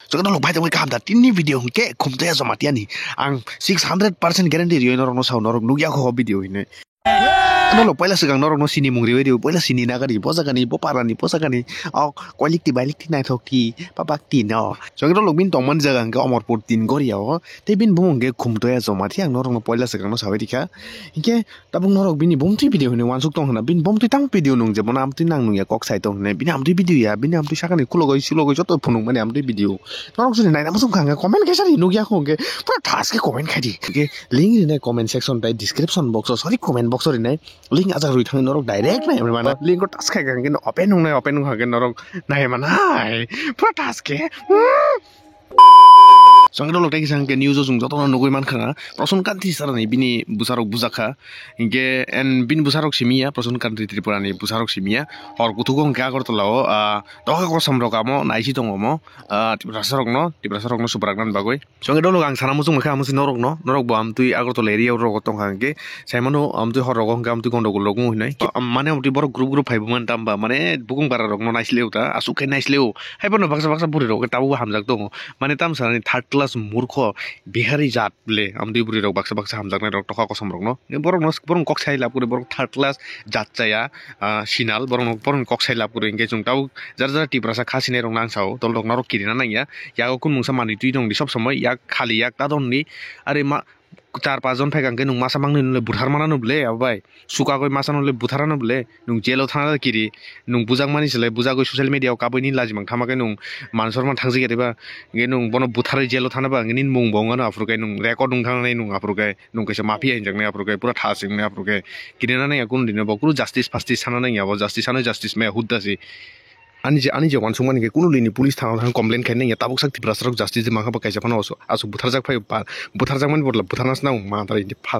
So kalau baca mereka hamda tini video ke kumtaya sama tiani ang 600% guarantee yo norok no sa norok nugia ko video ini. Ano lo pala segang norok no sini mungri video pala sini naga di posa kani popara ni posa kani au kwalik ti balik ti nai thok ti papak ti no. So kalau lo bin tongman jagang ke omor put tin gori yo te bin bung ke kumtaya sama tiang norok no pala segang no sawe dika. Inke tabung norok bini bom ti video ni wansuk tong na bin bom ti tang video nung je bona am ti nang nung ya kok sai tong ne bin am ti video ya bin am ti sakani kulogoi silogoi joto phunung mane am ti video. Norok sini nai namasum khanga comment ke sari nugia ko ke pura thas ke comment khai di. Ke link ni comment section tai description box sorry comment box ri nai link aja rui thang norok direct nai mana link ko tas khai gang ke open nung ha ke norok nai mana pura thas ke Sangka lo tadi sangka news ozung jatuh na nukui man kanga, person country sarani bini busarok busaka, inke en bin busarok simia, person country Tripura ni busarok simia, or kutukong kaya korto lao, toka ko samro kamo, naisi tongo mo, tibrasarok no superagnan bagoi. Sangka lo gang sana musung maka musi norok bo am tui agor to leri or rokotong kangke, saya mano am tui horokong kam tui kondo kulokung hinai, mane am tui borok grup hai buman tamba, mane bukung bararok no naisi leu ta, asuke naisi leu, hai bono baksa puri rok, tabu hamzak tongo, mane tam sarani third class murkho bihari jat ble amdi buri rok baksa hamjaknai rok toka kosam rok no borong kok sai lap kure borong third class jat chaya sinal borong kok sai lap kure engage tau jar tiprasa khasine rok nang sao tol rok narok kirina nang ya ko kun mungsa mani tui dong di sob somoy yak khali yak ta don ni are ma 4-5 জন ফাইগাং কে নুং মাসা মাংনি নুলে বুথার মানা নুবলে আবাই সুকা কই মাসা নুলে বুথারা নুবলে নুং jello থানা কিরি নুং বুজাক মানি সলে বুজা কই social মিডিয়াও কাবইনি লাজিমাং থামাকে নুং মানসর মান থাংজি গেদেবা গে নুং বন বুথারে জেলো থানা বা গিনি মুং বঙ্গানো আফ্রুকাই নুং রেকর্ড নুং থানাই নুং আফ্রুকাই নুং কইছে মাফিয়া ইনজাকনে আফ্রুকাই পুরা থাসিংনে আফ্রুকাই কিনেনা নাই কোন দিনে বকুরু জাস্টিস ফাস্টিস সানা নাই আবো justice May হুদ্দাসি ani je wansung mani ke kunu lini police thang complain khai nai tabuk sak tipras rok justice de mangha ba kaisa phano asu butharjak phai butharjak man borla butharnas na ma tari pha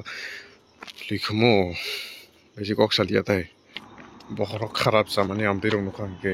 likhumo besi kok salia tai bohorok kharap sa mani am dirong no khang ke